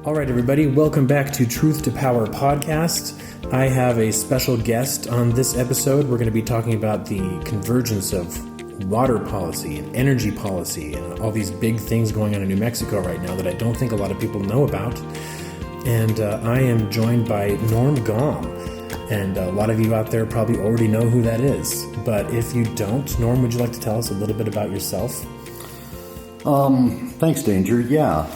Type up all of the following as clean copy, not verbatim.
All right, everybody, welcome back to Truth to Power podcast. I have a special guest on this episode. We're going to be talking about the convergence of water policy and energy policy and all these big things going on in New Mexico right now that I don't think a lot of people know about. And I am joined by Norm Gaume. And a lot of you out there probably already know who that is. But if you don't, Norm, would you like to tell us a little bit about yourself? Thanks, Danger. Yeah.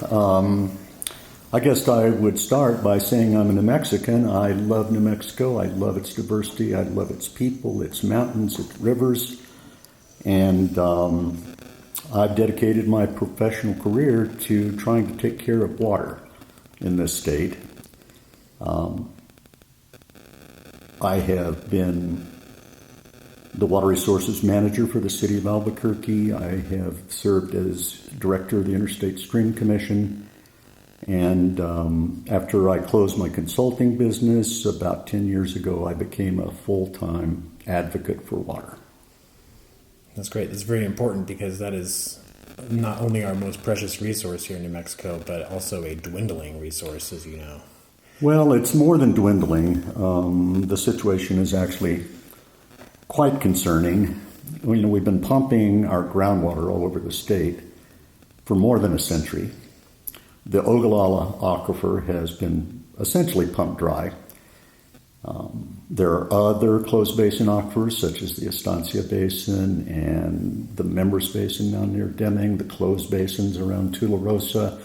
I guess I would start by saying I'm a New Mexican. I love New Mexico. I love its diversity. I love its people, its mountains, its rivers. And I've dedicated my professional career to trying to take care of water in this state. I have been the water resources manager for the city of Albuquerque. I have served as director of the Interstate Stream Commission. And after I closed my consulting business about 10 years ago, I became a full-time advocate for water. That's great. That's very important because that is not only our most precious resource here in New Mexico, but also a dwindling resource, as you know. Well, it's more than dwindling. The situation is actually quite concerning. We've been pumping our groundwater all over the state for more than a century. The Ogallala aquifer has been essentially pumped dry. There are other closed basin aquifers, such as the Estancia Basin and the Members Basin down near Deming, the closed basins around Tularosa.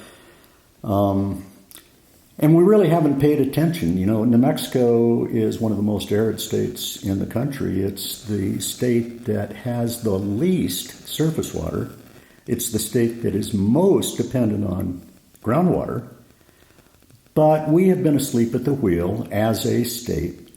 And we really haven't paid attention. New Mexico is one of the most arid states in the country. It's the state that has the least surface water. It's the state that is most dependent on groundwater, but we have been asleep at the wheel as a state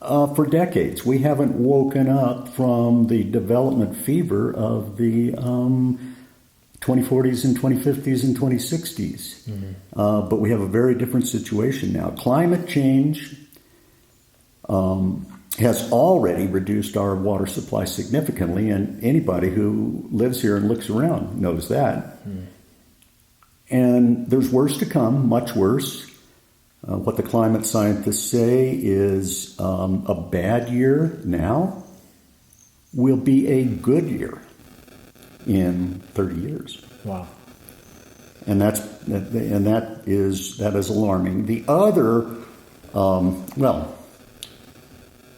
for decades. We haven't woken up from the development fever of the 2040s and 2050s and 2060s. Mm-hmm. But we have a very different situation now. Climate change has already reduced our water supply significantly, and anybody who lives here and looks around knows that. Mm. And there's worse to come, much worse. What the climate scientists say is a bad year now will be a good year in 30 years. Wow. And that is alarming. The other,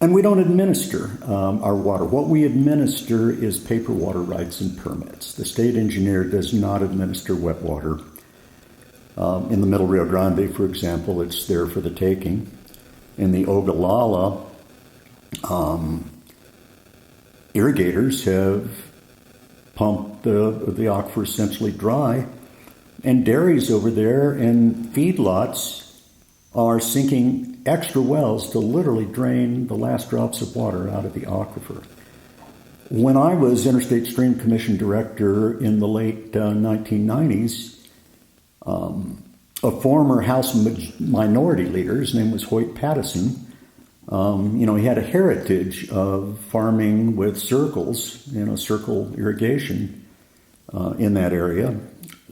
and we don't administer our water. What we administer is paper water rights and permits. The state engineer does not administer wet water. In the Middle Rio Grande, for example, it's there for the taking. In the Ogallala, irrigators have pumped the aquifer essentially dry, and dairies over there and feedlots are sinking extra wells to literally drain the last drops of water out of the aquifer. When I was Interstate Stream Commission director in the late 1990s, a former House minority leader, his name was Hoyt Pattison, he had a heritage of farming with circles, circle irrigation in that area.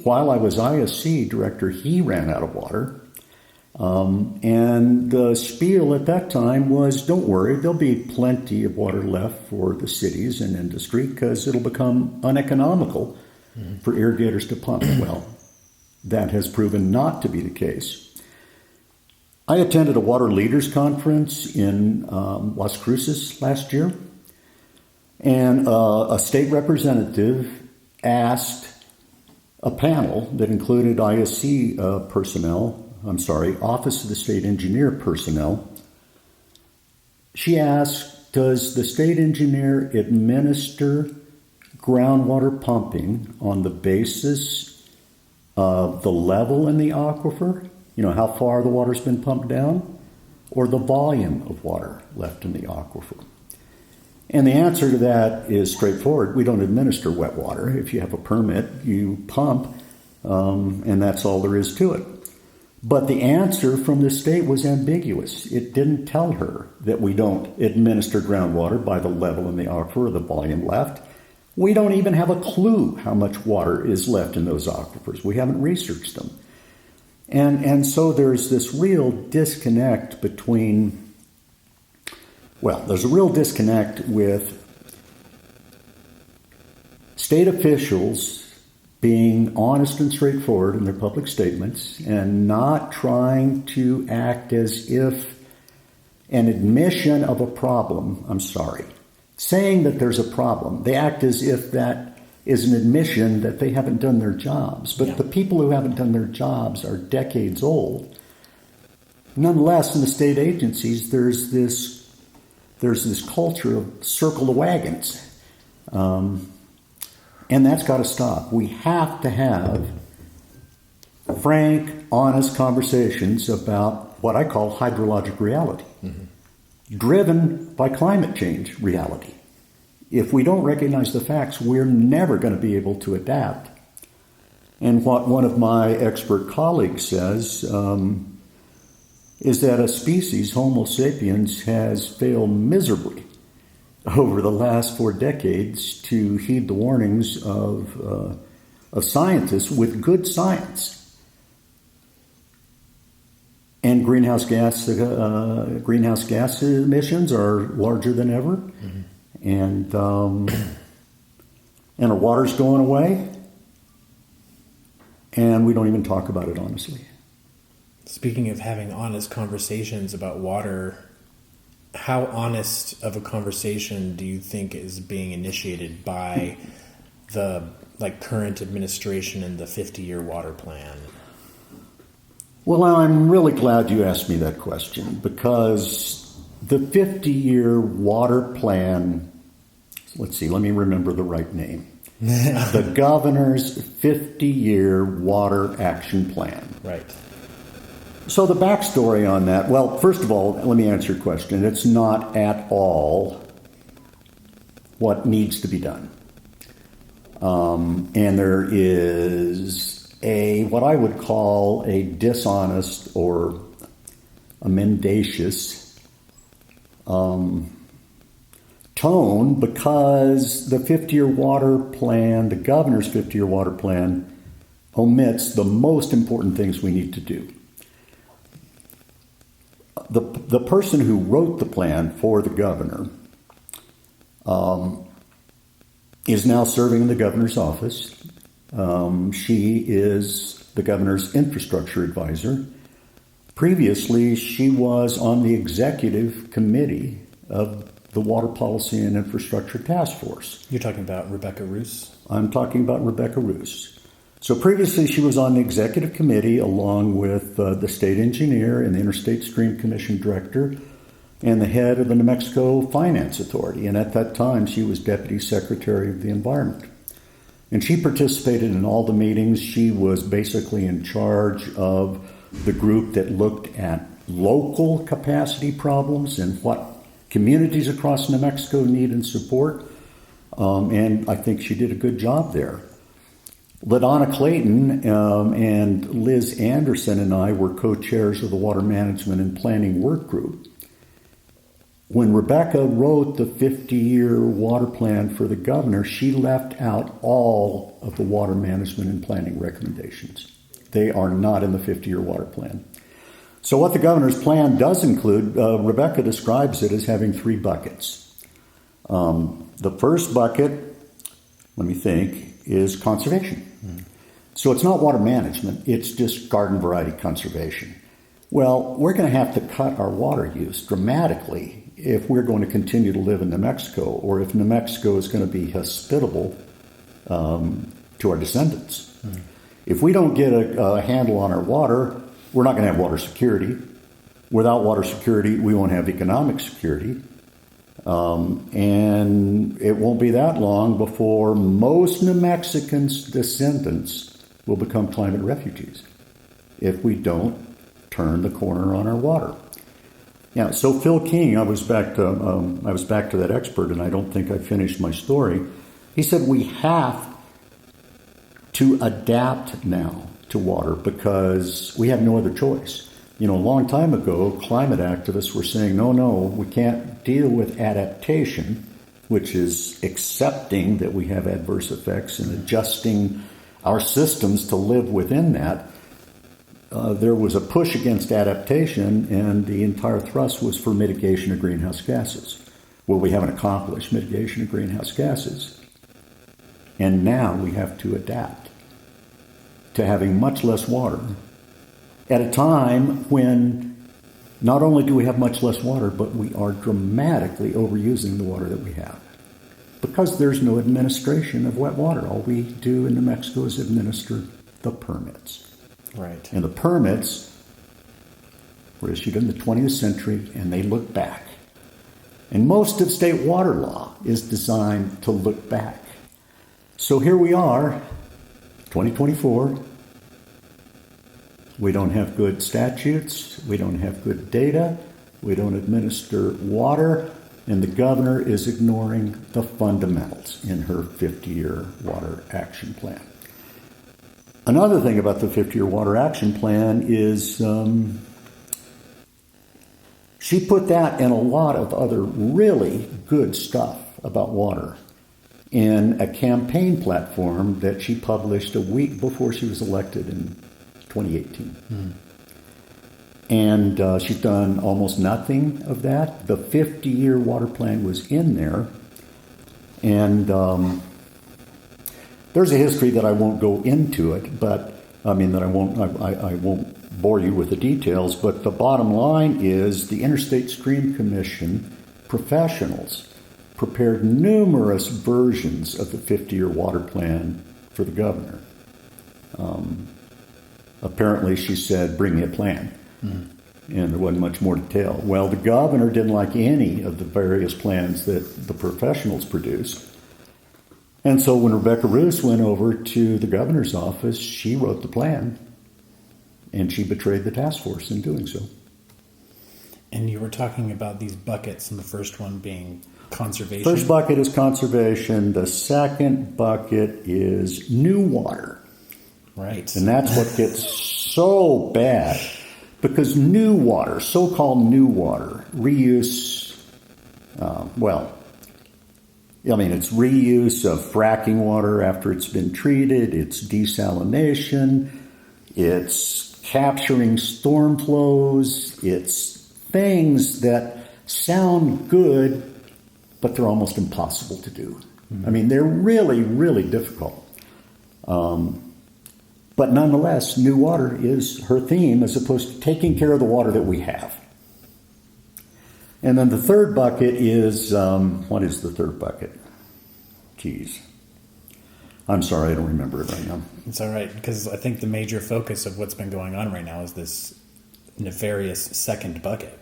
While I was ISC director, he ran out of water. And the spiel at that time was, don't worry, there'll be plenty of water left for the cities and industry because it'll become uneconomical for irrigators to pump. Well, that has proven not to be the case. I attended a water leaders conference in Las Cruces last year, and a state representative asked a panel that included ISC Office of the State Engineer personnel. She asked, does the state engineer administer groundwater pumping on the basis of the level in the aquifer, how far the water's been pumped down, or the volume of water left in the aquifer? And the answer to that is straightforward. We don't administer wet water. If you have a permit, you pump, and that's all there is to it. But the answer from the state was ambiguous. It didn't tell her that we don't administer groundwater by the level in the aquifer or the volume left. We don't even have a clue how much water is left in those aquifers. We haven't researched them. And so there's this real disconnect there's a real disconnect with state officials being honest and straightforward in their public statements and not trying to act as if an admission of a problem, saying that there's a problem, they act as if that is an admission that they haven't done their jobs. But the people who haven't done their jobs are decades old. Nonetheless, in the state agencies, there's this culture of circle the wagons. And that's got to stop. We have to have frank, honest conversations about what I call hydrologic reality, driven by climate change reality. If we don't recognize the facts, we're never going to be able to adapt. And what one of my expert colleagues says is that a species, Homo sapiens, has failed miserably over the last 4 decades to heed the warnings of scientists with good science. And greenhouse gas emissions are larger than ever, and our water's going away, and we don't even talk about it honestly. Speaking of having honest conversations about water, how honest of a conversation do you think is being initiated by the current administration and the 50-year water plan? Well, I'm really glad you asked me that question, because the 50-year water plan, let me remember the right name. The governor's 50-year water action plan. Right. So the backstory on that, well, first of all, let me answer your question. It's not at all what needs to be done. And there is what I would call a dishonest or a mendacious tone, because the 50-year water plan, the governor's 50-year water plan, omits the most important things we need to do. The person who wrote the plan for the governor is now serving in the governor's office. She is the governor's infrastructure advisor. Previously, she was on the executive committee of the Water Policy and Infrastructure Task Force. You're talking about Rebecca Roos? I'm talking about Rebecca Roos. So previously, she was on the executive committee along with the state engineer and the Interstate Stream Commission director and the head of the New Mexico Finance Authority. And at that time, she was deputy secretary of the environment. And she participated in all the meetings. She was basically in charge of the group that looked at local capacity problems and what communities across New Mexico need and support. And I think she did a good job there. LaDonna Clayton and Liz Anderson and I were co-chairs of the Water Management and Planning Work Group. When Rebecca wrote the 50-year water plan for the governor, she left out all of the water management and planning recommendations. They are not in the 50-year water plan. So what the governor's plan does include, Rebecca describes it as having 3 buckets. The first bucket, let me think, is conservation. So it's not water management, it's just garden variety conservation. Well, we're going to have to cut our water use dramatically if we're going to continue to live in New Mexico, or if New Mexico is going to be hospitable to our descendants. If we don't get a handle on our water, we're not going to have water security. Without water security, we won't have economic security. And it won't be that long before most New Mexicans' descendants will become climate refugees if we don't turn the corner on our water. Yeah, so Phil King, I was back to that expert, and I don't think I finished my story. He said we have to adapt now to water because we have no other choice. A long time ago, climate activists were saying, no, we can't deal with adaptation, which is accepting that we have adverse effects and adjusting our systems to live within that. there was a push against adaptation, and the entire thrust was for mitigation of greenhouse gases. Well, we haven't accomplished mitigation of greenhouse gases. And now we have to adapt to having much less water at a time when not only do we have much less water, but we are dramatically overusing the water that we have. Because there's no administration of wet water. All we do in New Mexico is administer the permits. Right. And the permits were issued in the 20th century, and they look back. And most of state water law is designed to look back. So here we are, 2024. We don't have good statutes. We don't have good data. We don't administer water. And the governor is ignoring the fundamentals in her 50-year water action plan. Another thing about the 50-year water action plan is she put that and a lot of other really good stuff about water in a campaign platform that she published a week before she was elected in 2018. And she's done almost nothing of that. The 50-year water plan was in there. And there's a history that I won't go into it, but I won't bore you with the details. But the bottom line is the Interstate Stream Commission professionals prepared numerous versions of the 50-year water plan for the governor. Apparently, she said, "Bring me a plan." And there wasn't much more detail. Well, the governor didn't like any of the various plans that the professionals produced. And so when Rebecca Roos went over to the governor's office, she wrote the plan. And she betrayed the task force in doing so. And you were talking about these buckets, and the first one being conservation. First bucket is conservation. The second bucket is new water. Right. And that's what gets so bad. Because new water, so-called new water, reuse, it's reuse of fracking water after it's been treated, it's desalination, it's capturing storm flows, it's things that sound good, but they're almost impossible to do. I mean, they're really, really difficult. But nonetheless, new water is her theme as opposed to taking care of the water that we have. And then the third bucket is, what is the third bucket? Geez. I'm sorry, I don't remember it right now. It's all right, because I think the major focus of what's been going on right now is this nefarious second bucket.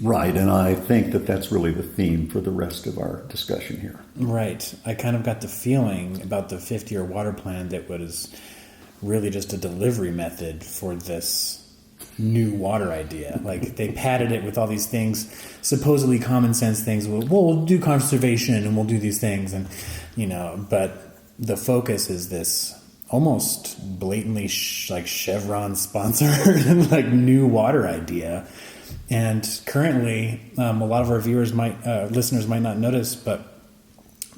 Right, and I think that that's really the theme for the rest of our discussion here. Right. I kind of got the feeling about the 50-year water plan that was really just a delivery method for this new water idea. Like, they padded it with all these things, supposedly common sense things. Well, we'll do conservation and we'll do these things. And, but the focus is this almost blatantly Chevron sponsored like new water idea. And currently, a lot of our listeners might not notice, but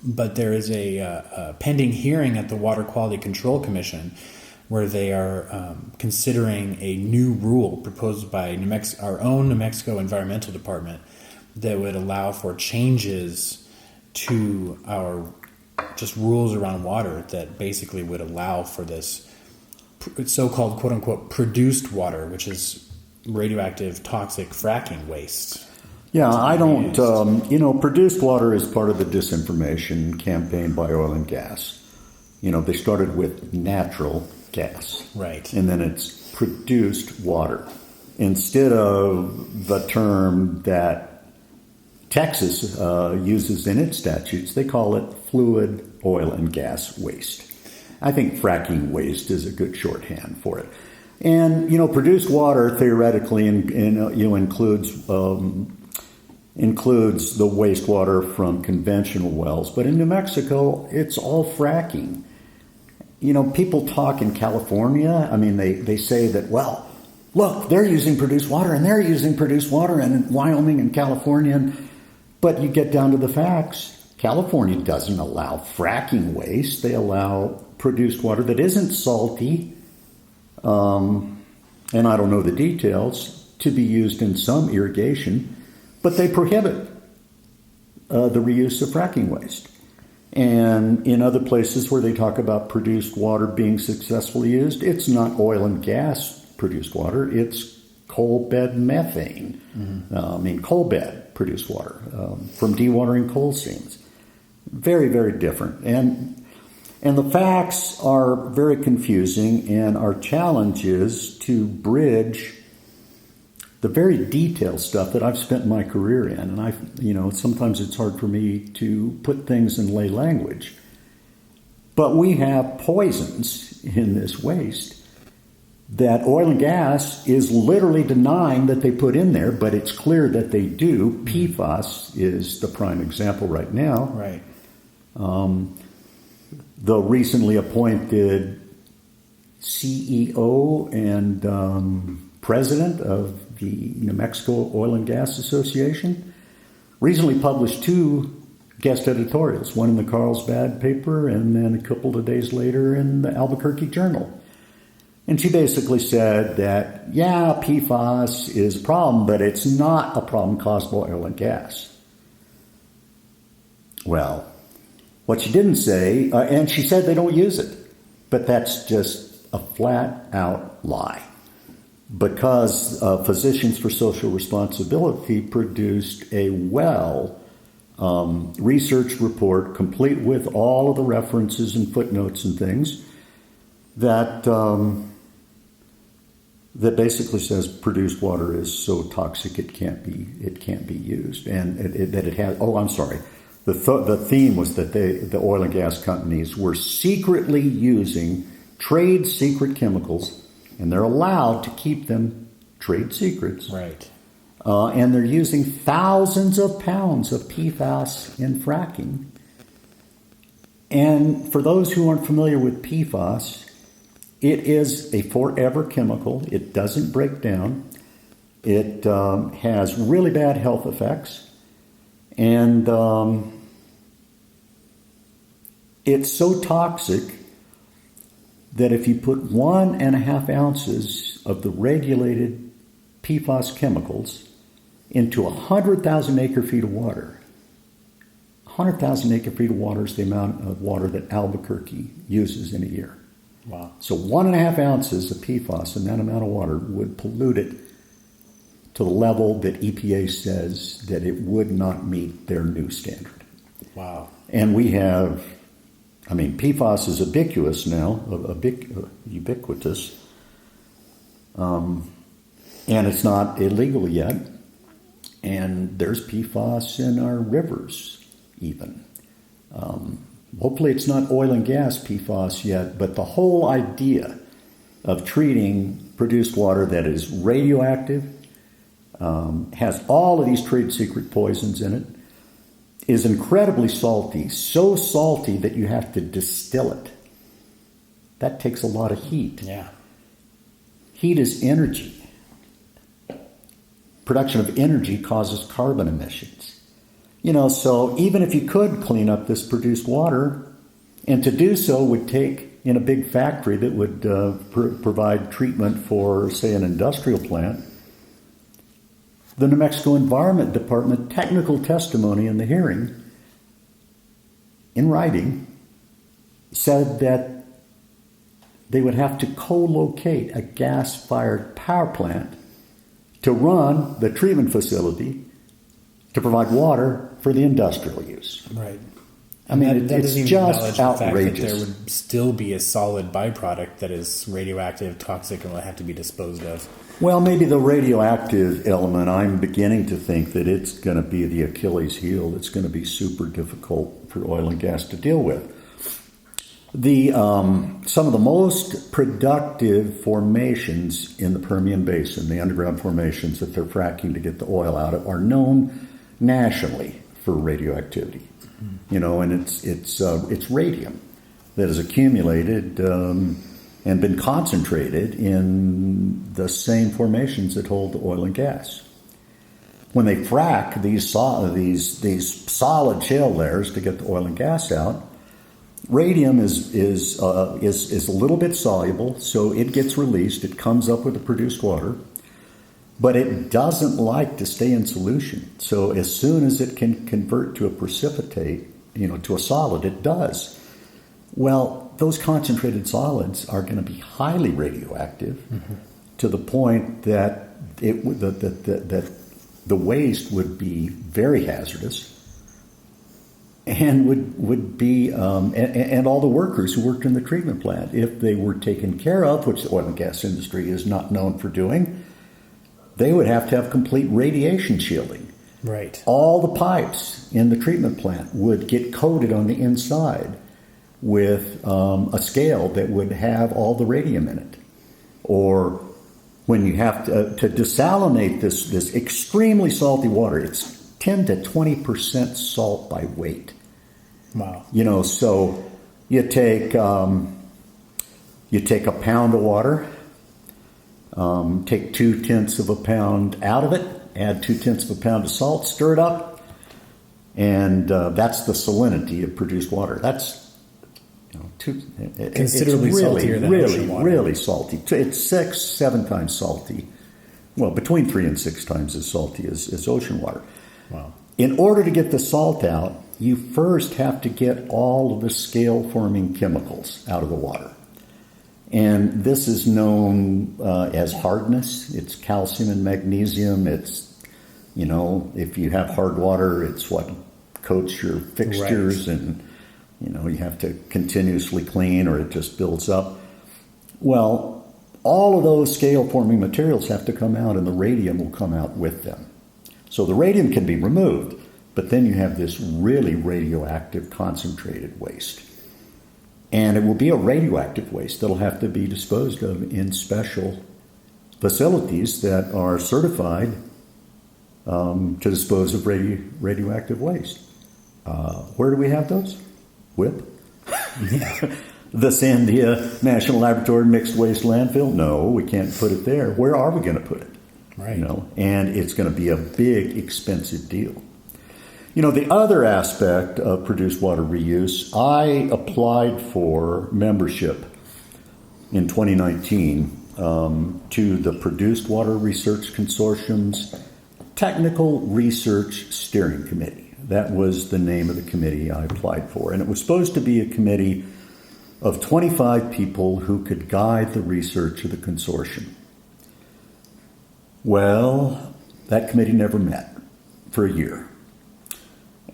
there is a pending hearing at the Water Quality Control Commission where they are considering a new rule proposed by our own New Mexico Environmental Department that would allow for changes to our just rules around water that basically would allow for this so-called quote-unquote produced water, which is radioactive, toxic fracking waste. Yeah, I don't, produced water is part of the disinformation campaign by oil and gas. They started with natural gas. Right. And then it's produced water. Instead of the term that Texas uses in its statutes, they call it fluid oil and gas waste. I think fracking waste is a good shorthand for it. And, produced water theoretically includes the wastewater from conventional wells. But in New Mexico, it's all fracking. People talk in California. I mean, they say that, well, look, they're using produced water and they're using produced water in Wyoming and California. But you get down to the facts. California doesn't allow fracking waste. They allow produced water that isn't salty and I don't know the details, to be used in some irrigation, but they prohibit the reuse of fracking waste. And in other places where they talk about produced water being successfully used, it's not oil and gas produced water, it's coal bed methane. Coal bed produced water from dewatering coal seams. Very, very different. And the facts are very confusing, and our challenge is to bridge the very detailed stuff that I've spent my career in. And sometimes it's hard for me to put things in lay language. But we have poisons in this waste that oil and gas is literally denying that they put in there, but it's clear that they do. PFAS is the prime example right now. Right. The recently appointed CEO and president of the New Mexico Oil and Gas Association recently published 2 guest editorials, one in the Carlsbad paper and then a couple of days later in the Albuquerque Journal. And she basically said that, yeah, PFAS is a problem, but it's not a problem caused by oil and gas. Well, what she didn't say, and she said they don't use it, but that's just a flat-out lie. Because Physicians for Social Responsibility produced a researched report, complete with all of the references and footnotes and things, that basically says produced water is so toxic it can't be used, and that it has. Oh, I'm sorry. The theme was that the oil and gas companies were secretly using trade secret chemicals, and they're allowed to keep them trade secrets. Right. And they're using thousands of pounds of PFAS in fracking. And for those who aren't familiar with PFAS, it is a forever chemical. It doesn't break down. It has really bad health effects. And it's so toxic that if you put 1.5 ounces of the regulated PFAS chemicals into 100,000 acre-feet of water, 100,000 acre-feet of water is the amount of water that Albuquerque uses in a year. Wow. So 1.5 ounces of PFAS in that amount of water would pollute it to the level that EPA says that it would not meet their new standard. Wow. And we have, PFAS is ubiquitous now, ubiquitous, and it's not illegal yet. And there's PFAS in our rivers even. Hopefully it's not oil and gas PFAS yet, but the whole idea of treating produced water that is radioactive, has all of these trade secret poisons in it, is incredibly salty, so salty that you have to distill it. That takes a lot of heat. Yeah. Heat is energy. Production of energy causes carbon emissions. So even if you could clean up this produced water, and to do so would take in a big factory that would provide treatment for, say, an industrial plant, the New Mexico Environment Department technical testimony in the hearing, in writing, said that they would have to co-locate a gas-fired power plant to run the treatment facility to provide water for the industrial use. Right. It's just outrageous. There would still be a solid byproduct that is radioactive, toxic, and will have to be disposed of. Well, maybe the radioactive element, I'm beginning to think that it's going to be the Achilles heel. It's going to be super difficult for oil and gas to deal with. Some of the most productive formations in the Permian Basin, the underground formations that they're fracking to get the oil out of, are known nationally for radioactivity. And it's radium that has accumulated and been concentrated in the same formations that hold the oil and gas. When they frack these solid shale layers to get the oil and gas out, Radium is a little bit soluble, so it gets released. It comes up with the produced water, but it doesn't like to stay in solution. So as soon as it can convert to a precipitate, to a solid, it does. Well, those concentrated solids are going to be highly radioactive to the point that that the waste would be very hazardous. And would be and all the workers who worked in the treatment plant, if they were taken care of, which the oil and gas industry is not known for doing, they would have to have complete radiation shielding. Right. All the pipes in the treatment plant would get coated on the inside with a scale that would have all the radium in it. Or when you have to desalinate this extremely salty water, it's 10 to 20% salt by weight. Wow. So you take a pound of water, take 0.2 of a pound out of it, add 0.2 of a pound of salt, stir it up, and that's the salinity of produced water. That's considerably saltier than ocean water. Really salty. It's 6-7 times salty. Well, between 3 and 6 times as salty as ocean water. Wow. In order to get the salt out, you first have to get all of the scale-forming chemicals out of the water. And this is known as hardness. It's calcium and magnesium. It's, if you have hard water, it's what coats your fixtures, right. And, you have to continuously clean or it just builds up. Well, all of those scale-forming materials have to come out, and the radium will come out with them. So the radium can be removed, but then you have this really radioactive concentrated waste. And it will be a radioactive waste that'll have to be disposed of in special facilities that are certified to dispose of radioactive waste. Where do we have those? WIP? The Sandia National Laboratory Mixed Waste Landfill? No, we can't put it there. Where are we going to put it? Right. And it's going to be a big, expensive deal. The other aspect of produced water reuse, I applied for membership in 2019 to the Produced Water Research Consortium's Technical Research Steering Committee. That was the name of the committee I applied for. And it was supposed to be a committee of 25 people who could guide the research of the consortium. Well, that committee never met for a year.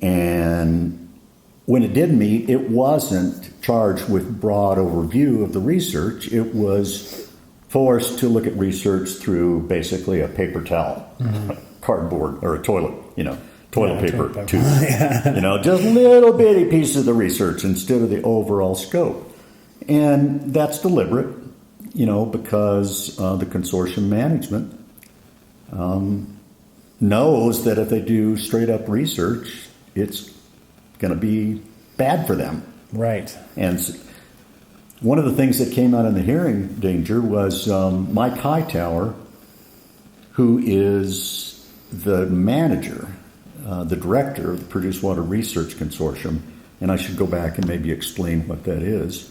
And when it did meet, it wasn't charged with broad overview of the research. It was forced to look at research through basically a paper towel, cardboard, or a toilet paper tube. Just little bitty pieces of the research instead of the overall scope. And that's deliberate, because the consortium management knows that if they do straight up research, it's going to be bad for them. Right. And one of the things that came out in the hearing, Danger, was Mike Hightower, who is the manager, the director of the Produced Water Research Consortium, and I should go back and maybe explain what that is.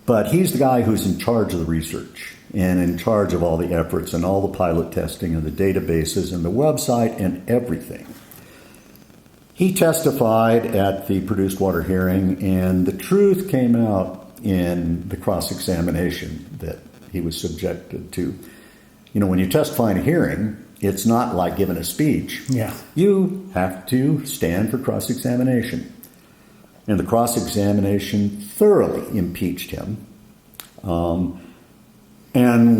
But he's the guy who's in charge of the research and in charge of all the efforts and all the pilot testing and the databases and the website and everything. He testified at the produced water hearing, and the truth came out in the cross-examination that he was subjected to. When you testify in a hearing, it's not like giving a speech. Yeah. You have to stand for cross-examination. And the cross-examination thoroughly impeached him. And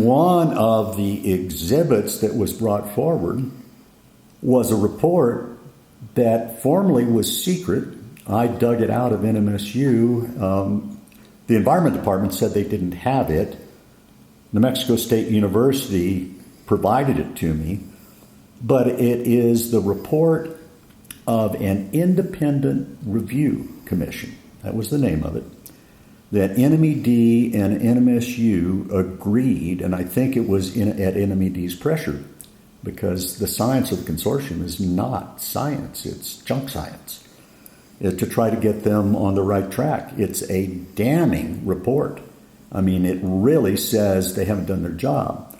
one of the exhibits that was brought forward was a report that formerly was secret. I dug it out of NMSU. The Environment Department said they didn't have it. New Mexico State University provided it to me. But it is the report of an independent review commission. That was the name of it. That NMED and NMSU agreed, and I think it was at NMED's pressure, because the science of the consortium is not science, it's junk science. to try to get them on the right track. It's a damning report. I mean, it really says they haven't done their job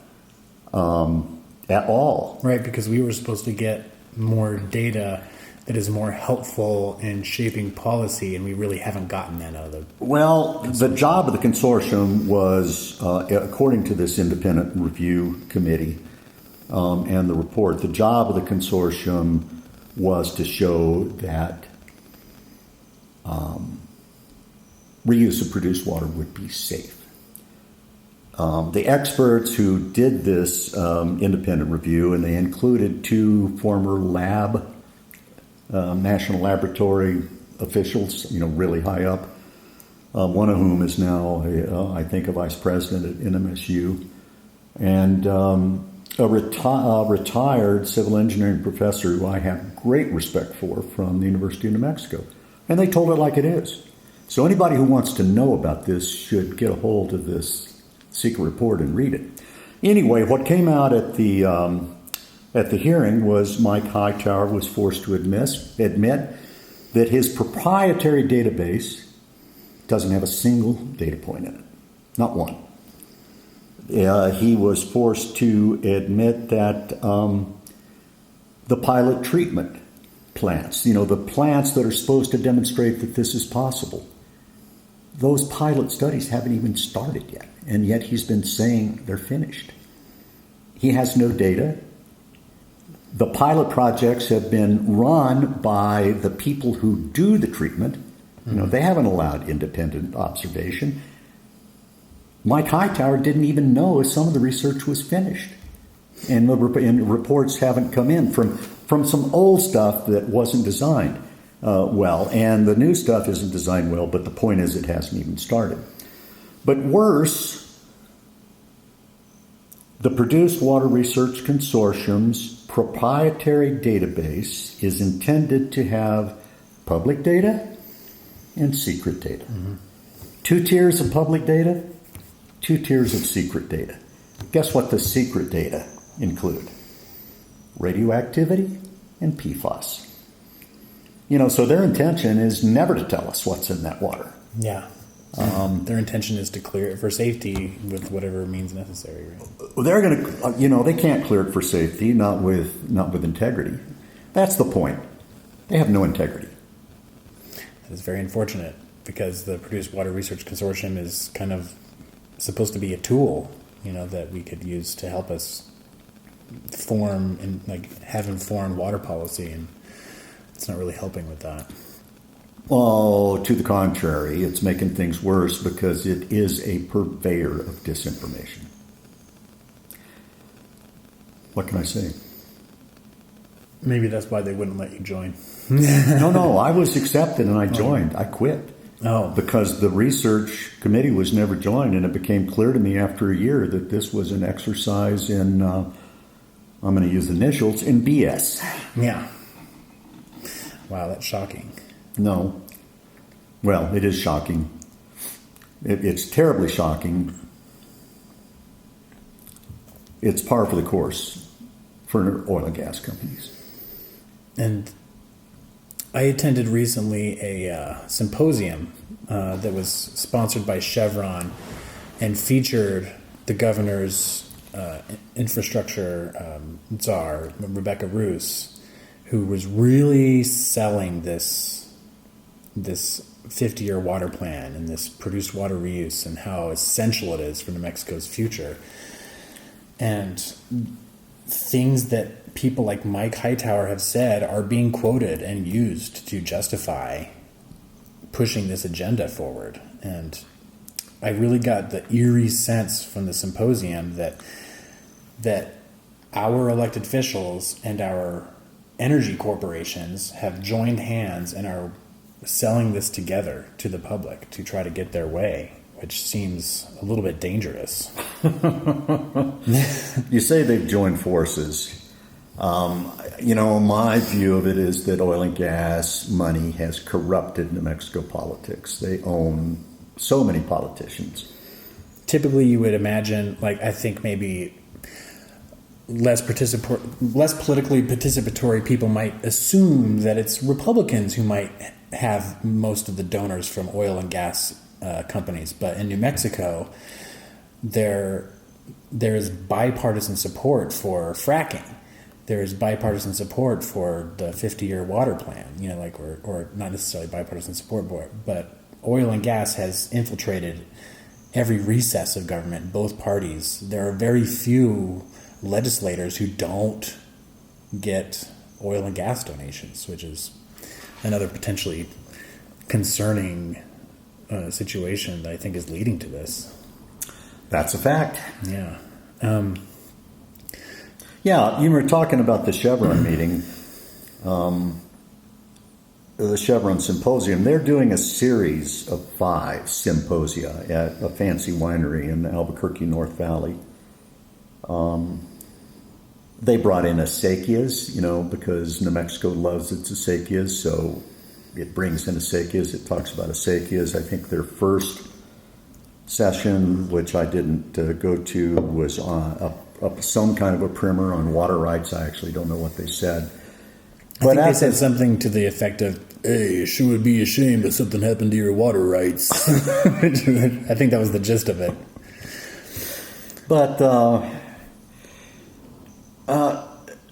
at all. Right, because we were supposed to get more data that is more helpful in shaping policy, and we really haven't gotten that out of the... Well, the job of the consortium was, according to this independent review committee and the report, the job of the consortium was to show that reuse of produced water would be safe. The experts who did this independent review, and they included two former national laboratory officials, really high up, one of whom is now, I think, a vice president at NMSU, and a retired civil engineering professor who I have great respect for from the University of New Mexico. And they told it like it is. So anybody who wants to know about this should get a hold of this secret report and read it. Anyway, what came out at the hearing was Mike Hightower was forced to admit that his proprietary database doesn't have a single data point in it. Not one. He was forced to admit that the pilot treatment plants, the plants that are supposed to demonstrate that this is possible, those pilot studies haven't even started yet, and yet he's been saying they're finished. He has no data. The pilot projects have been run by the people who do the treatment. They haven't allowed independent observation. Mike Hightower didn't even know if some of the research was finished. And reports haven't come in from some old stuff that wasn't designed well. And the new stuff isn't designed well, but the point is it hasn't even started. But worse, the Produced Water Research Consortium's proprietary database is intended to have public data and secret data. Mm-hmm. 2 tiers of public data, 2 tiers of secret data. Guess what the secret data include? Radioactivity and PFAS. So their intention is never to tell us what's in that water. Yeah. Their intention is to clear it for safety with whatever means necessary. Right? They're going to, they can't clear it for safety, not with integrity. That's the point. They have no integrity. That is very unfortunate because the Produced Water Research Consortium is kind of supposed to be a tool, that we could use to help us form and have informed water policy, and it's not really helping with that. Well, to the contrary, it's making things worse because it is a purveyor of disinformation. What can I say? Maybe that's why they wouldn't let you join. No, I was accepted and I joined. I quit. Oh. Because the research committee was never joined, and it became clear to me after a year that this was an exercise in, I'm going to use initials, in BS. Yeah. Wow, that's shocking. No. Well, it is shocking. It's terribly shocking. It's par for the course for oil and gas companies. And I attended recently a symposium that was sponsored by Chevron and featured the governor's infrastructure czar, Rebecca Roos, who was really selling this 50-year water plan and this produced water reuse and how essential it is for New Mexico's future. And things that people like Mike Hightower have said are being quoted and used to justify pushing this agenda forward. And I really got the eerie sense from the symposium that our elected officials and our energy corporations have joined hands and are selling this together to the public to try to get their way, which seems a little bit dangerous. You say they've joined forces. My view of it is that oil and gas money has corrupted New Mexico politics. They own so many politicians. Typically, you would imagine, I think maybe less politically participatory people might assume that it's Republicans who might have most of the donors from oil and gas companies. But in New Mexico, there's bipartisan support for fracking. There's bipartisan support for the 50-year water plan, or not necessarily bipartisan support, but oil and gas has infiltrated every recess of government, both parties. There are very few legislators who don't get oil and gas donations, which is another potentially concerning situation that I think is leading to this. That's a fact. Yeah. Yeah, you were talking about the Chevron meeting, the Chevron Symposium. They're doing a series of 5 symposia at a fancy winery in the Albuquerque North Valley. They brought in acequias, because New Mexico loves its acequias, so it brings in acequias. It talks about acequias. I think their first session, which I didn't go to, was on some kind of a primer on water rights. I actually don't know what they said. I think they said something to the effect of, "Hey, you sure would be ashamed that something happened to your water rights." I think that was the gist of it. But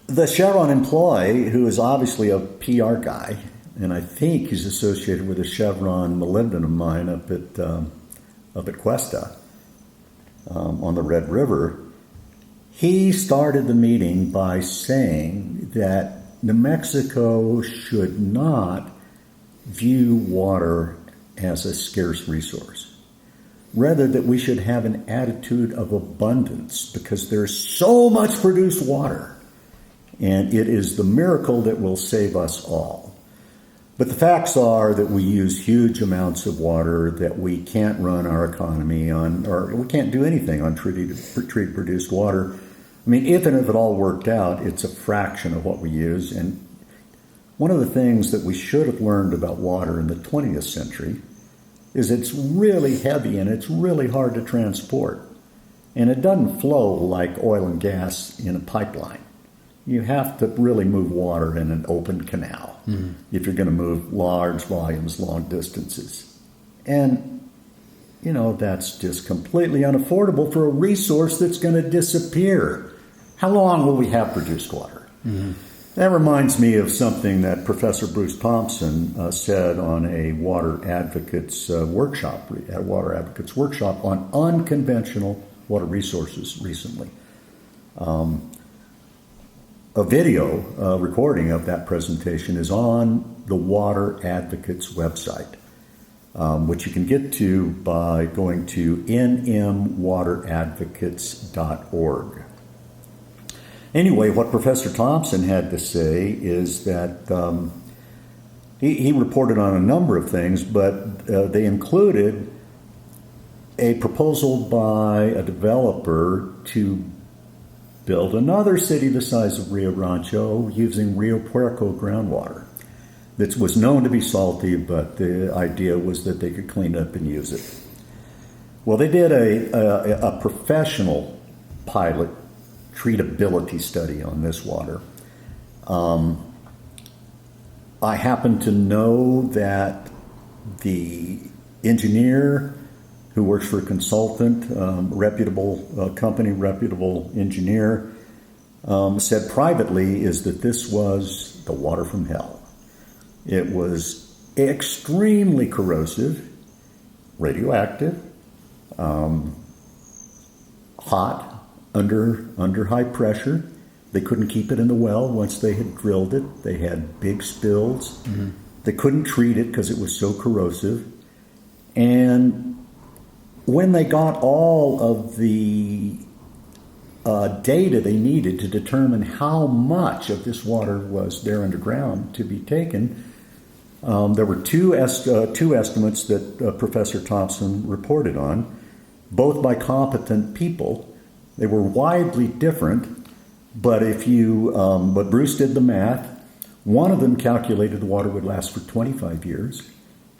the Chevron employee, who is obviously a PR guy, and I think he's associated with the Chevron molybdenum mine up at Cuesta on the Red River, he started the meeting by saying that New Mexico should not view water as a scarce resource. Rather, that we should have an attitude of abundance because there's so much produced water, and it is the miracle that will save us all. But the facts are that we use huge amounts of water that we can't run our economy on, or we can't do anything on treated produced water. I mean, if and if it all worked out, it's a fraction of what we use. And one of the things that we should have learned about water in the 20th century is it's really heavy and it's really hard to transport. And it doesn't flow like oil and gas in a pipeline. You have to really move water in an open canal if you're going to move large volumes, long distances. And, that's just completely unaffordable for a resource that's going to disappear. How long will we have produced water? That reminds me of something that Professor Bruce Thompson said on a Water Advocates workshop on unconventional water resources recently. A video recording of that presentation is on the Water Advocates website, which you can get to by going to nmwateradvocates.org. Anyway, what Professor Thompson had to say is that he reported on a number of things, but they included a proposal by a developer to build another city the size of Rio Rancho using Rio Puerco groundwater. That was known to be salty, but the idea was that they could clean it up and use it. Well, they did a professional pilot treatability study on this water. I happen to know that the engineer who works for a consultant, reputable company, reputable engineer, said privately is that this was the water from hell. It was extremely corrosive, radioactive, hot, under high pressure. They couldn't keep it in the well once they had drilled it. They had big spills. They couldn't treat it because it was so corrosive. And when they got all of the data they needed to determine how much of this water was there underground to be taken, there were two estimates that Professor Thompson reported on, both by competent people. They were widely different, but but Bruce did the math. One of them calculated the water would last for 25 years.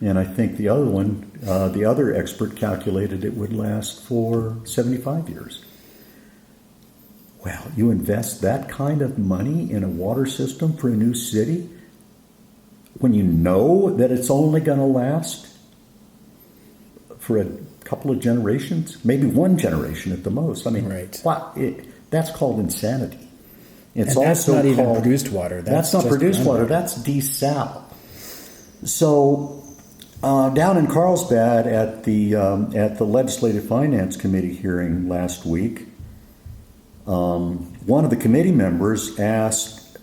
And I think the other one, the other expert calculated it would last for 75 years. Well, you invest that kind of money in a water system for a new city? when you know that it's only going to last for a couple of generations, maybe one generation at the most. I mean, right. That's called insanity. It's and that's also not even produced water. That's not produced water. That's desal. So down in Carlsbad at the Legislative Finance Committee hearing last week, one of the committee members asked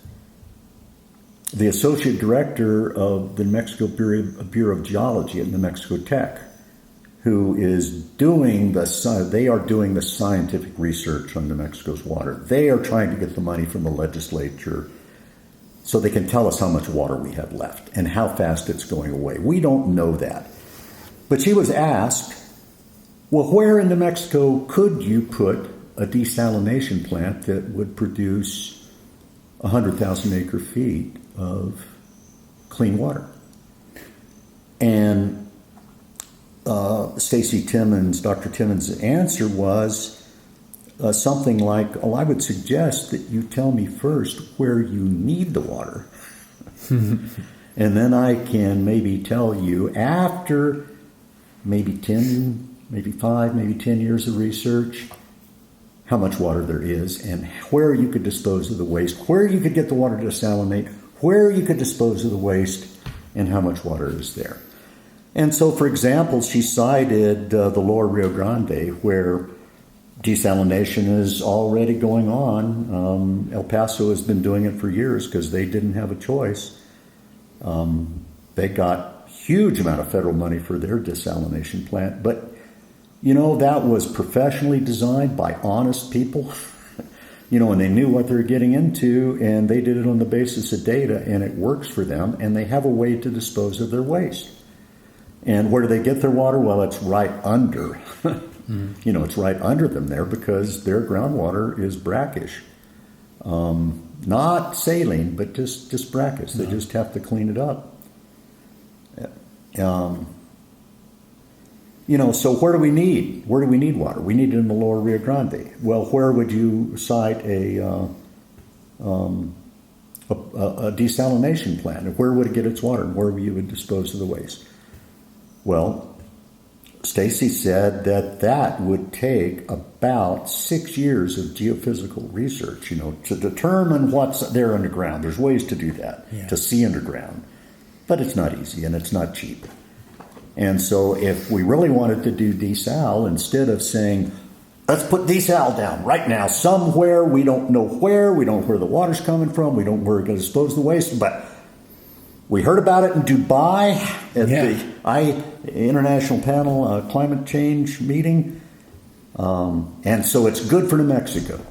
the associate director of the New Mexico Bureau of Geology at New Mexico Tech, who is doing the scientific research on New Mexico's water. They are trying to get the money from the legislature so they can tell us how much water we have left and how fast it's going away. We don't know that. But she was asked, well, where in New Mexico could you put a desalination plant that would produce 100,000 acre feet of clean water? And Dr. Timmons' answer was something like, I would suggest that you tell me first where you need the water. And then I can maybe tell you after maybe 10, maybe 5, maybe 10 years of research, how much water there is and where you could dispose of the waste, where you could get the water to desalinate, where you could dispose of the waste, and how much water is there. And so, for example, she cited the lower Rio Grande, where desalination is already going on. El Paso has been doing it for years because they didn't have a choice. They got huge amount of federal money for their desalination plant, but that was professionally designed by honest people, and they knew what they were getting into, and they did it on the basis of data, and it works for them, and they have a way to dispose of their waste. And where do they get their water? Well, it's right under. It's right under them there because their groundwater is brackish. Not saline, but just brackish. They just have to clean it up. So where do we need water? We need it in the lower Rio Grande. Well, where would you cite a desalination plant? And where would it get its water? And where you would dispose of the waste? Well, Stacy said that would take about 6 years of geophysical research, to determine what's there underground. There's ways to do that, to see underground. But it's not easy and it's not cheap. And so if we really wanted to do desal, instead of saying, let's put desal down right now somewhere, we don't know where the water's coming from, we don't know where we're going to dispose of the waste, but we heard about it in Dubai at the International Panel Climate Change meeting, and so it's good for New Mexico.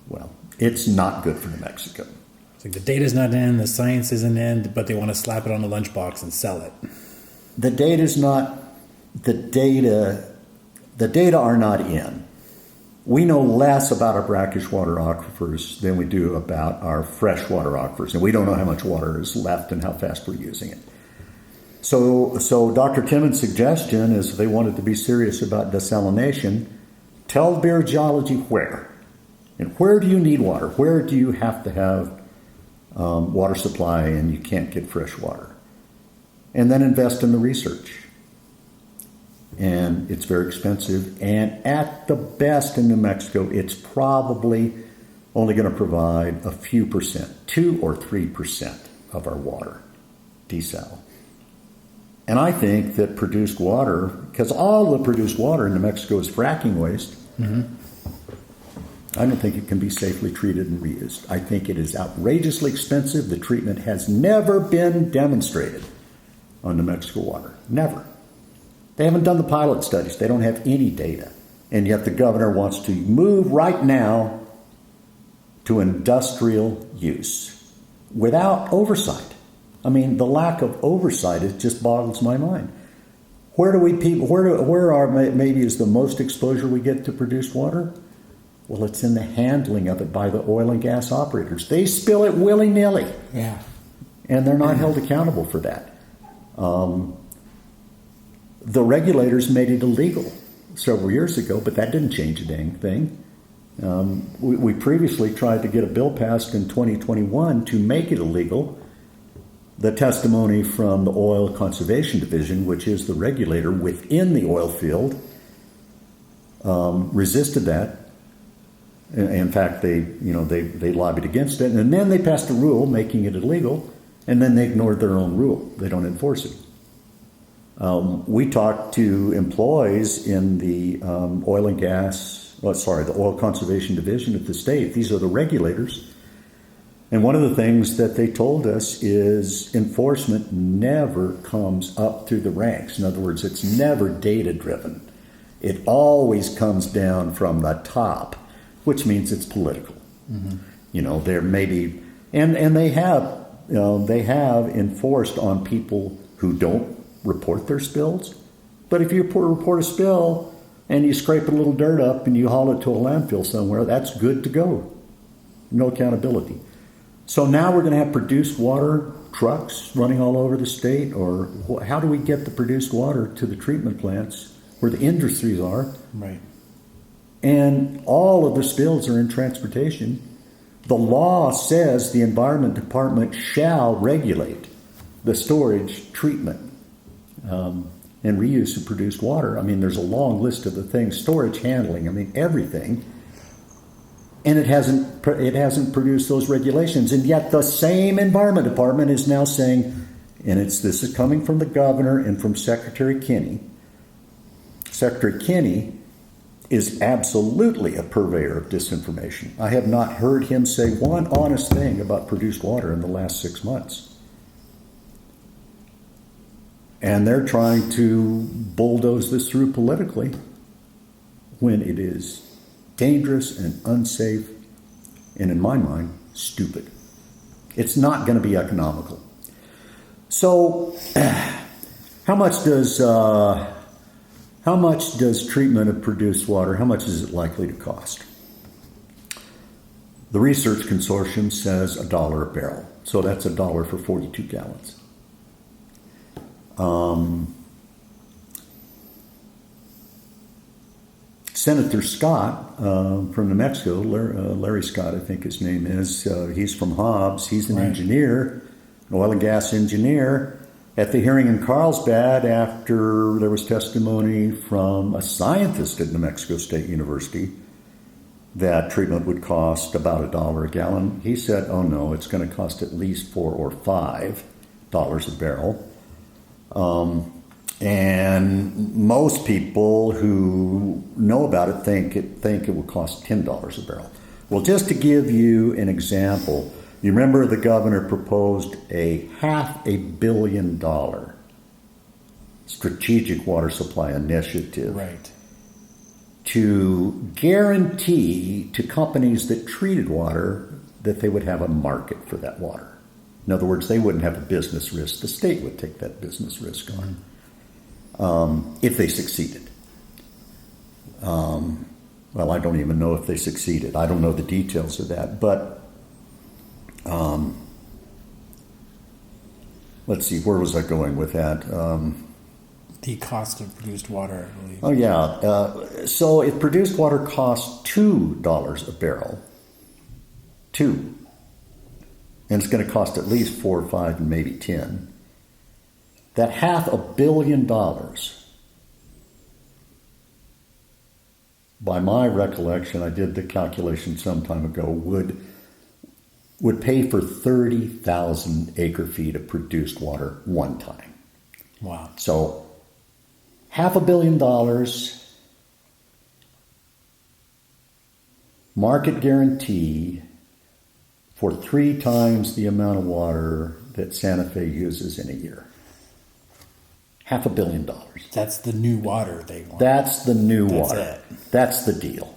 Well, it's not good for New Mexico. It's like the data's not in, the science isn't in, but they want to slap it on a lunchbox and sell it. The data are not in. We know less about our brackish water aquifers than we do about our freshwater aquifers, and we don't know how much water is left and how fast we're using it. So Dr. Timmons' suggestion is if they wanted to be serious about desalination, tell the Bureau of Geology where. And where do you need water? Where do you have to have water supply and you can't get fresh water? And then invest in the research. And it's very expensive. And at the best in New Mexico, it's probably only going to provide a few percent, 2 or 3% of our water, desal. And I think that produced water, because all the produced water in New Mexico is fracking waste, I don't think it can be safely treated and reused. I think it is outrageously expensive. The treatment has never been demonstrated on New Mexico water. Never. They haven't done the pilot studies. They don't have any data. And yet the governor wants to move right now to industrial use without oversight. I mean, the lack of oversight, it just boggles my mind. Where are maybe is the most exposure we get to produced water? Well, it's in the handling of it by the oil and gas operators. They spill it willy-nilly. Yeah. And they're not held accountable for that. The regulators made it illegal several years ago, but that didn't change a dang thing. We previously tried to get a bill passed in 2021 to make it illegal, The testimony from the Oil Conservation Division, which is the regulator within the oil field, resisted that. In fact, they lobbied against it, and then they passed a rule making it illegal, and then they ignored their own rule. They don't enforce it. We talked to employees in the the Oil Conservation Division at the state. These are the regulators. And one of the things that they told us is enforcement never comes up through the ranks. In other words, it's never data-driven. It always comes down from the top, which means it's political. Mm-hmm. There may be, and they have enforced on people who don't report their spills. But if you report a spill and you scrape a little dirt up and you haul it to a landfill somewhere, that's good to go. No accountability. So now we're going to have produced water trucks running all over the state, or how do we get the produced water to the treatment plants where the industries are? Right. And all of the spills are in transportation. The law says the Environment Department shall regulate the storage, treatment, and reuse of produced water. I mean, there's a long list of the things, storage, handling, everything. And it hasn't produced those regulations. And yet the same Environment Department is now saying, and this is coming from the governor and from Secretary Kinney. Secretary Kinney is absolutely a purveyor of disinformation. I have not heard him say one honest thing about produced water in the last 6 months. And they're trying to bulldoze this through politically when it is dangerous and unsafe, and in my mind, stupid. It's not going to be economical. So, how much does treatment of produced water, how much is it likely to cost? The research consortium says $1 a barrel. So that's $1 for 42 gallons. Senator Scott from New Mexico, Larry Scott, I think his name is, he's from Hobbs. He's an engineer, an oil and gas engineer. At the hearing in Carlsbad, after there was testimony from a scientist at New Mexico State University that treatment would cost about $1 a gallon, he said, oh no, it's going to cost at least $4 or $5 a barrel. And most people who know about it think it will cost $10 a barrel. Well, just to give you an example, you remember the governor proposed a $500 million strategic water supply initiative, right, to guarantee to companies that treated water that they would have a market for that water. In other words, they wouldn't have a business risk. The state would take that business risk on. If they succeeded. Well, I don't even know if they succeeded. I don't know the details of that. But let's see, where was I going with that? The cost of produced water, I believe. Oh, yeah. So if produced water costs $2 a barrel, and it's going to cost at least $4 or $5 and maybe $10, that $500 million, by my recollection, I did the calculation some time ago, would pay for 30,000 acre feet of produced water one time. Wow. So $500 million, market guarantee for 3 times the amount of water that Santa Fe uses in a year. $500 million. That's the new water they want. That's the new water. It. That's the deal.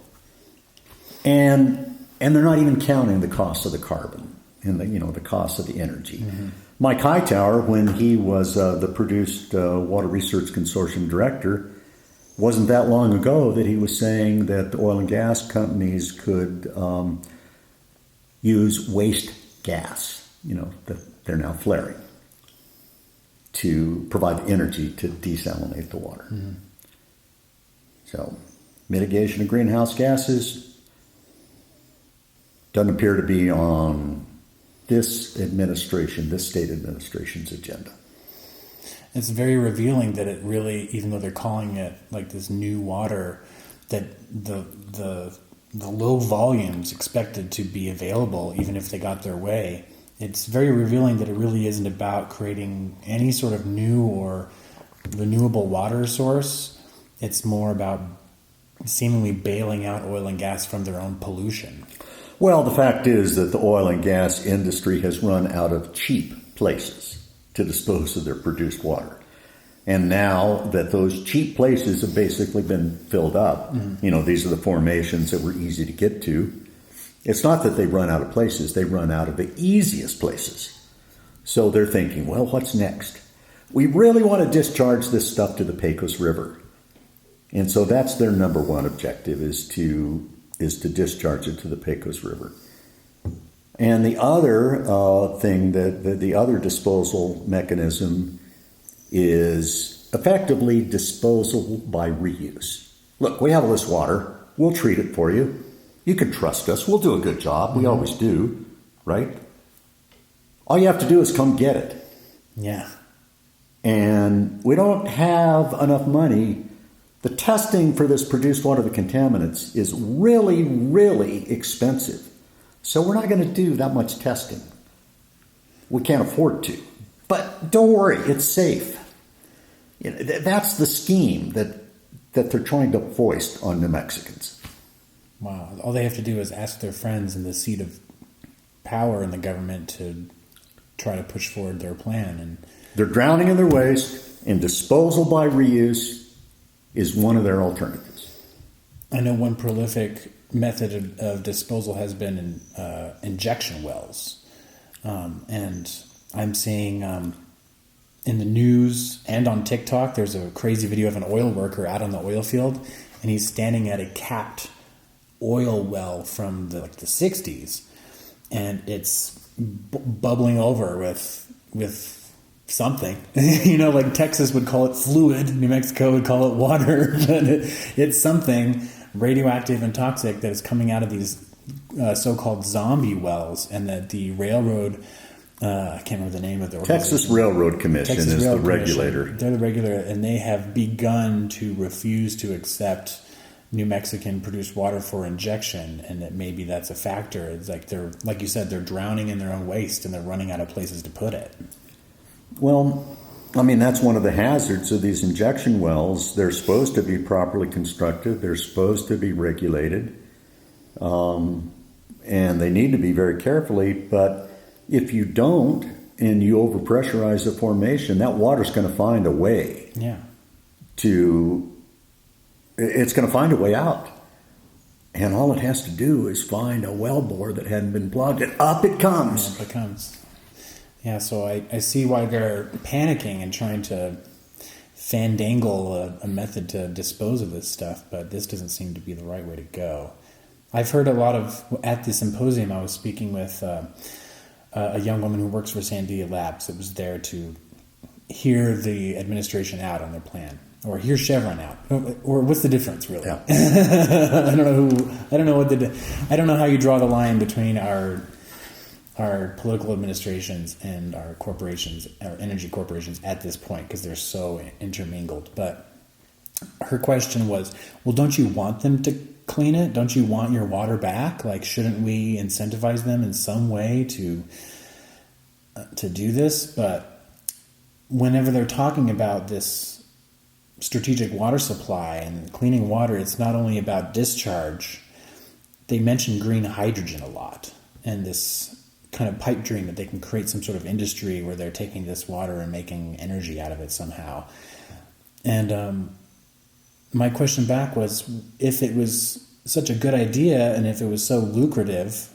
And they're not even counting the cost of the carbon and the cost of the energy. Mm-hmm. Mike Hightower, when he was the Produced Water Research Consortium director, wasn't that long ago that he was saying that the oil and gas companies could use waste gas, that they're now flaring, to provide energy to desalinate the water. Mm-hmm. So, mitigation of greenhouse gases doesn't appear to be on this administration, this state administration's agenda. It's very revealing that it really, even though they're calling it like this new water, that the low volumes expected to be available, even if they got their way, it's very revealing that it really isn't about creating any sort of new or renewable water source. It's more about seemingly bailing out oil and gas from their own pollution. Well, the fact is that the oil and gas industry has run out of cheap places to dispose of their produced water. And now that those cheap places have basically been filled up, these are the formations that were easy to get to. It's not that they run out of places, they run out of the easiest places. So they're thinking, well, what's next? We really want to discharge this stuff to the Pecos River. And so that's their number one objective, is to discharge it to the Pecos River. And the other thing, the other disposal mechanism is effectively disposal by reuse. Look, we have all this water. We'll treat it for you. You can trust us. We'll do a good job. We always do, right? All you have to do is come get it. Yeah. And we don't have enough money. The testing for this produced water, the contaminants, is really, really expensive. So we're not going to do that much testing. We can't afford to. But don't worry, it's safe. That's the scheme that they're trying to foist on New Mexicans. Wow. All they have to do is ask their friends in the seat of power in the government to try to push forward their plan. And they're drowning in their waste, and disposal by reuse is one of their alternatives. I know one prolific method of disposal has been injection wells. And I'm seeing in the news and on TikTok, there's a crazy video of an oil worker out on the oil field, and he's standing at a capped oil well from the 60s, and it's bubbling over with something. Like Texas would call it fluid, New Mexico would call it water, but it's something radioactive and toxic that is coming out of these so-called zombie wells, and that the railroad, I can't remember the name of the organization. Texas Railroad Commission is the regulator. They're the regulator, and they have begun to refuse to accept New Mexican produced water for injection, and that maybe that's a factor. It's like they're, like you said, they're drowning in their own waste, and they're running out of places to put it. Well, I mean, that's one of the hazards of these injection wells. They're supposed to be properly constructed. They're supposed to be regulated. And they need to be very carefully. But if you don't, and you overpressurize the formation, that water's going to find a way. Yeah. It's going to find a way out. And all it has to do is find a well bore that hadn't been plugged, and up it comes. Yeah, up it comes. Yeah, so I see why they're panicking and trying to fandangle a method to dispose of this stuff, but this doesn't seem to be the right way to go. I've heard at the symposium I was speaking with a young woman who works for Sandia Labs that was there to hear the administration out on their plan, or hear Chevron out, or what's the difference really? Yeah. I don't know how you draw the line between our political administrations and our corporations, our energy corporations at this point, because they're so intermingled. But her question was, well, don't you want them to clean it? Don't you want your water back? Like, shouldn't we incentivize them in some way to do this? But whenever they're talking about this strategic water supply and cleaning water, it's not only about discharge. They mention green hydrogen a lot, and this kind of pipe dream that they can create some sort of industry where they're taking this water and making energy out of it somehow. And my question back was, if it was such a good idea and if it was so lucrative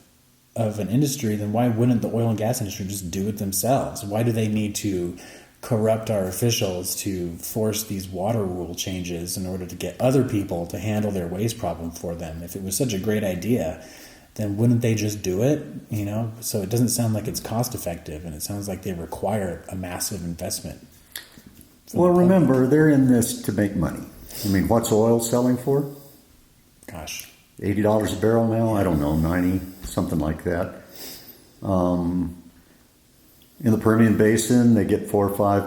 of an industry, then why wouldn't the oil and gas industry just do it themselves? Why do they need to corrupt our officials to force these water rule changes in order to get other people to handle their waste problem for them? If it was such a great idea, then wouldn't they just do it? So it doesn't sound like it's cost effective, and it sounds like they require a massive investment. Well, remember, they're in this to make money. I mean, what's oil selling for? Gosh. $80 a barrel now? I don't know, 90, something like that. In the Permian Basin, they get 4 or 5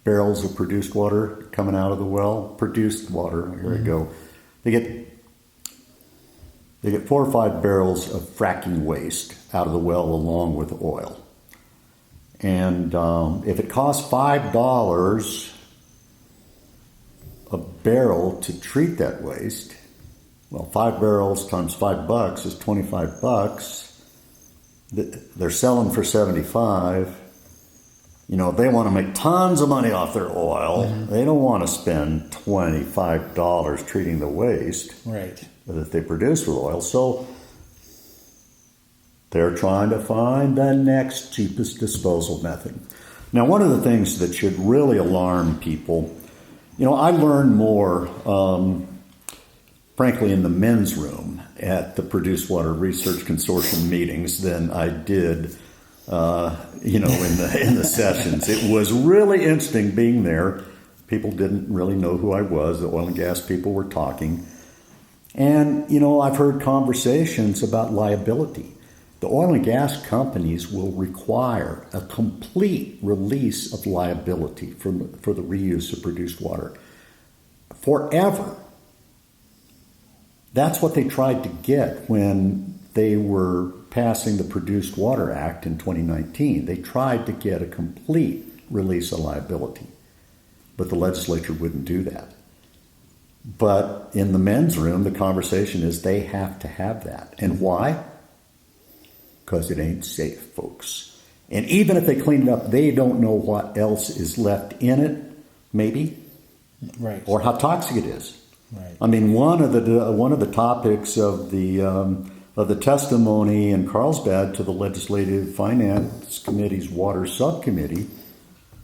barrels of produced water coming out of the well. Produced water, here we go. They get 4 or 5 barrels of fracking waste out of the well along with oil. And if it costs $5 a barrel to treat that waste, well, 5 barrels times $5 is $25. They're selling for $75. You know, they want to make tons of money off their oil. They don't want to spend $25 treating the waste that they produce with oil. So they're trying to find the next cheapest disposal method. Now, one of the things that should really alarm people, you know, I learned more, frankly, in the men's room at the Produced Water Research Consortium meetings than I did, in the sessions. It was really interesting being there. People didn't really know who I was. The oil and gas people were talking. And, you know, I've heard conversations about liability. The oil and gas companies will require a complete release of liability for the reuse of produced water forever. That's what they tried to get when they were passing the Produced Water Act in 2019. They tried to get a complete release of liability, but the legislature wouldn't do that. But in the men's room, the conversation is they have to have that. And why? Because it ain't safe, folks. And even if they clean it up, they don't know what else is left in it, maybe, or how toxic it is. I mean, one of the topics of the testimony in Carlsbad to the Legislative Finance Committee's Water Subcommittee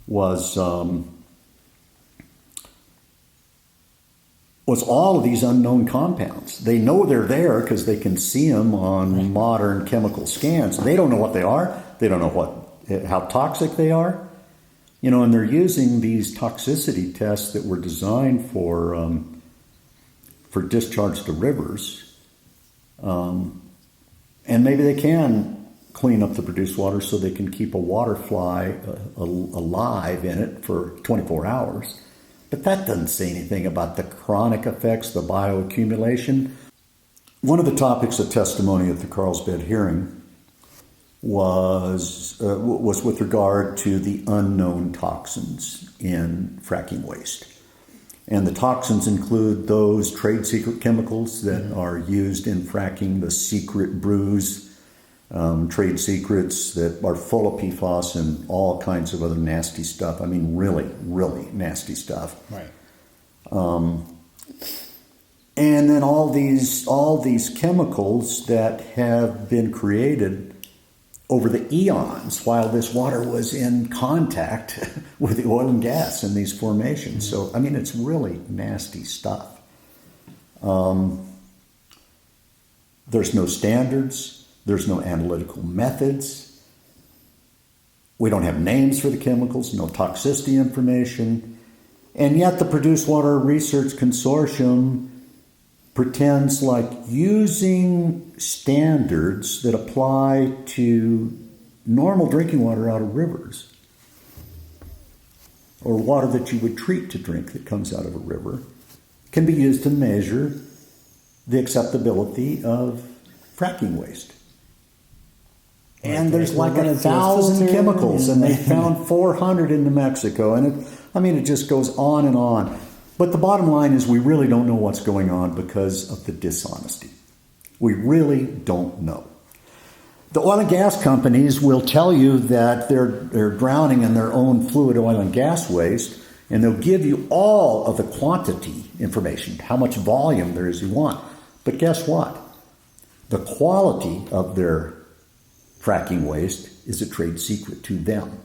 was all of these unknown compounds. They know they're there because they can see them on modern chemical scans. They don't know what they are. They don't know how toxic they are. You know, and they're using these toxicity tests that were designed for discharge to rivers. And maybe they can clean up the produced water so they can keep a water fly alive in it for 24 hours. But that doesn't say anything about the chronic effects, the bioaccumulation. One of the topics of testimony at the Carlsbad hearing was with regard to the unknown toxins in fracking waste. And the toxins include those trade secret chemicals that are used in fracking, the secret brews, trade secrets that are full of PFAS and all kinds of other nasty stuff. I mean, really, really nasty stuff. And then all these chemicals that have been created over the eons while this water was in contact with the oil and gas in these formations. So, I mean, it's really nasty stuff. There's no standards. There's no analytical methods. We don't have names for the chemicals, no toxicity information. And yet the Produced Water Research Consortium pretends like using standards that apply to normal drinking water out of rivers or water that you would treat to drink that comes out of a river can be used to measure the acceptability of fracking waste. And there's like 1,000 chemicals, and they found 400 in New Mexico. And it just goes on and on. But the bottom line is we really don't know what's going on because of the dishonesty. We really don't know. The oil and gas companies will tell you that they're drowning in their own fluid oil and gas waste, and they'll give you all of the quantity information, how much volume there is you want. But guess what? The quality of their fracking waste is a trade secret to them.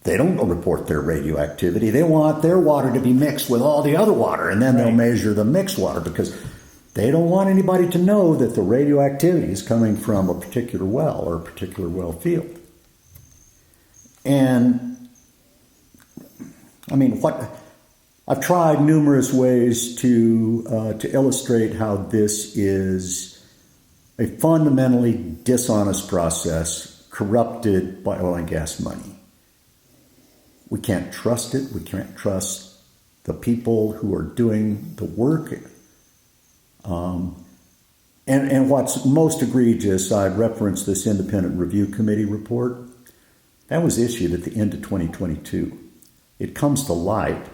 They don't report their radioactivity. They want their water to be mixed with all the other water, and then they'll measure the mixed water because they don't want anybody to know that the radioactivity is coming from a particular well or a particular well field. And, I mean, I've tried numerous ways to illustrate how this is a fundamentally dishonest process corrupted by oil and gas money. We can't trust it. We can't trust the people who are doing the work. And what's most egregious, I referenced this independent review committee report. That was issued at the end of 2022. It comes to light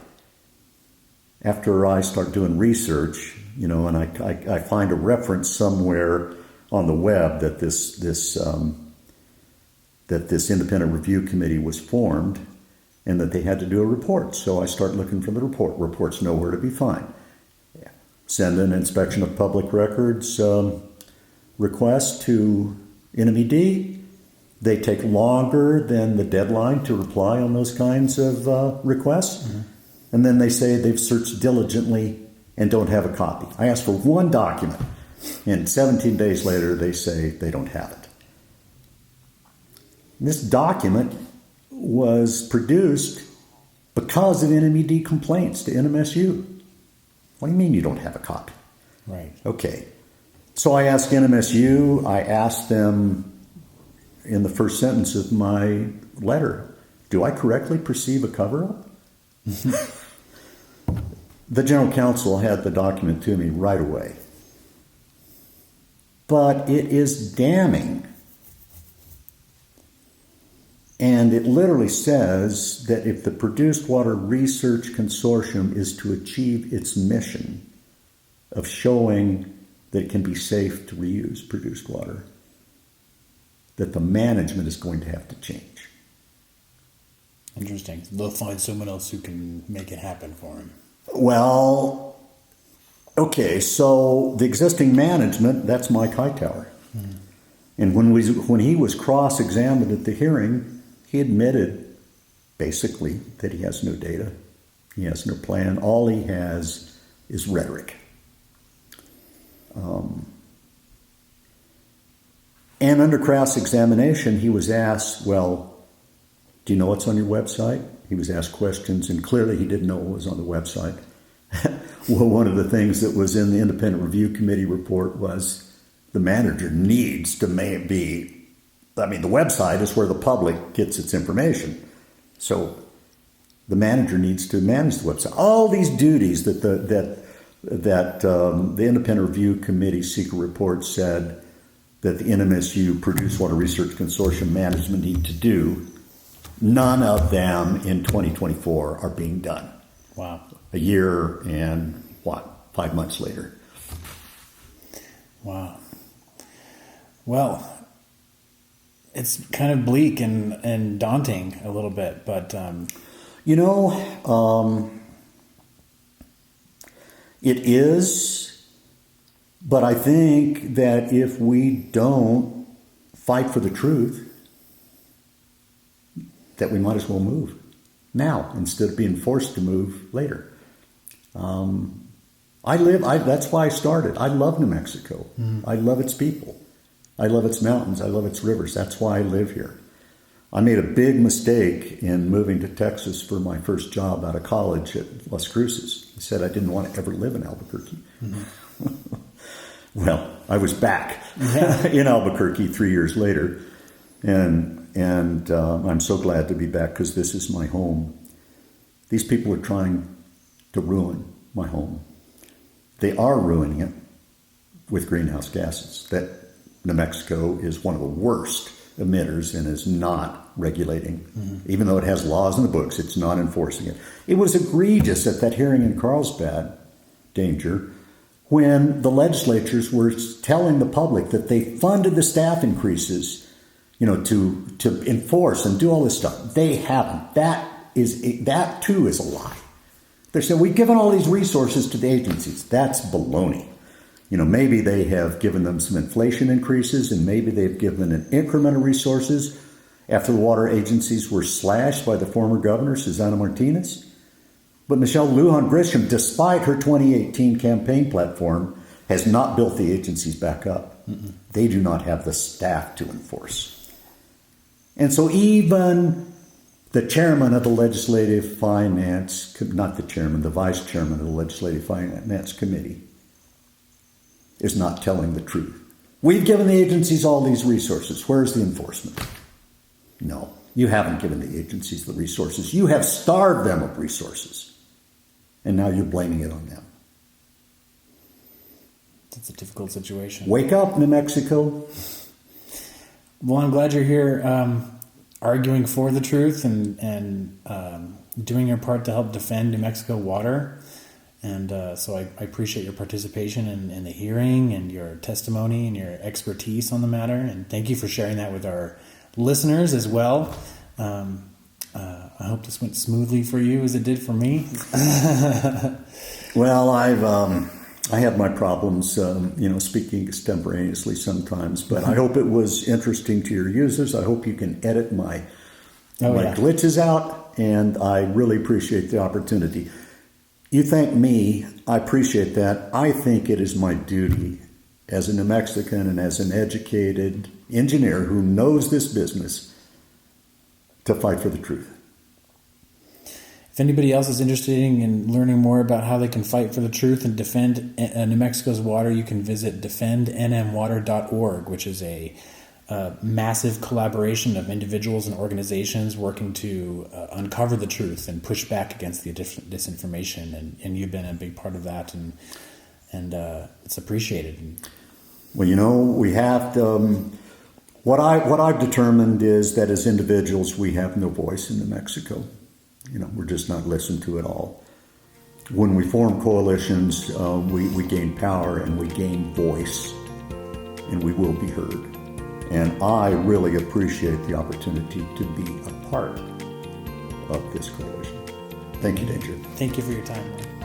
after I start doing research, and I find a reference somewhere on the web that this independent review committee was formed and that they had to do a report. So I start looking for the report. Report's nowhere to be found. Send an inspection of public records request to NMED. They take longer than the deadline to reply on those kinds of requests. Mm-hmm. And then they say they've searched diligently and don't have a copy. I asked for one document, and 17 days later they say they don't have it. This document was produced because of NMED complaints to NMSU. What do you mean you don't have a copy? Right. Okay. So I asked NMSU, I asked them in the first sentence of my letter, do I correctly perceive a cover-up? The general counsel had the document to me right away. But it is damning. And it literally says that if the Produced Water Research Consortium is to achieve its mission of showing that it can be safe to reuse produced water, that the management is going to have to change. Interesting. They'll find someone else who can make it happen for them. Well, okay, so the existing management, that's Mike Hightower. Mm-hmm. And when he was cross-examined at the hearing, he admitted basically that he has no data. He has no plan. All he has is rhetoric. And under cross-examination, he was asked, well, do you know what's on your website? He was asked questions, and clearly he didn't know what was on the website. Well, one of the things that was in the independent review committee report was the manager needs to the website is where the public gets its information. So the manager needs to manage the website. All these duties that the independent review committee secret report said that the NMSU Produced Water Research Consortium management need to do, none of them in 2024 are being done. Wow. A year and 5 months later. Wow. Well, it's kind of bleak and daunting a little bit, but... it is, but I think that if we don't fight for the truth, that we might as well move now instead of being forced to move later. That's why I started. I love New Mexico. Mm-hmm. I love its people. I love its mountains. I love its rivers. That's why I live here. I made a big mistake in moving to Texas for my first job out of college at Las Cruces. I said I didn't want to ever live in Albuquerque. Mm-hmm. Well, I was back in Albuquerque 3 years later, and I'm so glad to be back because this is my home. These people are trying to ruin my home. They are ruining it with greenhouse gases. That New Mexico is one of the worst emitters and is not regulating. Mm-hmm. Even though it has laws in the books, it's not enforcing it. It was egregious at that hearing in Carlsbad, Danger, when the legislatures were telling the public that they funded the staff increases, to enforce and do all this stuff. They haven't. That too is a lie. They're saying we've given all these resources to the agencies. That's baloney. Maybe they have given them some inflation increases, and maybe they've given an increment of resources after the water agencies were slashed by the former governor, Susana Martinez. But Michelle Lujan Grisham, despite her 2018 campaign platform, has not built the agencies back up. Mm-mm. They do not have the staff to enforce. And so even the chairman of the Legislative Finance, not the chairman, the vice chairman of the Legislative Finance Committee, is not telling the truth. We've given the agencies all these resources. Where's the enforcement? No, you haven't given the agencies the resources. You have starved them of resources. And now you're blaming it on them. It's a difficult situation. Wake up, New Mexico. Well, I'm glad you're here arguing for the truth and doing your part to help defend New Mexico water. And so I appreciate your participation in the hearing and your testimony and your expertise on the matter. And thank you for sharing that with our listeners as well. I hope this went smoothly for you as it did for me. Well, I have my problems, speaking extemporaneously sometimes, but I hope it was interesting to your users. I hope you can edit my glitches out, and I really appreciate the opportunity. You thank me, I appreciate that. I think it is my duty as a New Mexican and as an educated engineer who knows this business to fight for the truth. If anybody else is interested in learning more about how they can fight for the truth and defend New Mexico's water, you can visit defendnmwater.org, which is a massive collaboration of individuals and organizations working to uncover the truth and push back against the disinformation. And you've been a big part of that, and it's appreciated. Well, we have to, what I've determined is that as individuals, we have no voice in New Mexico. We're just not listened to at all. When we form coalitions, we gain power and we gain voice, and we will be heard. And I really appreciate the opportunity to be a part of this coalition. Thank you, Danger. Thank you for your time, man.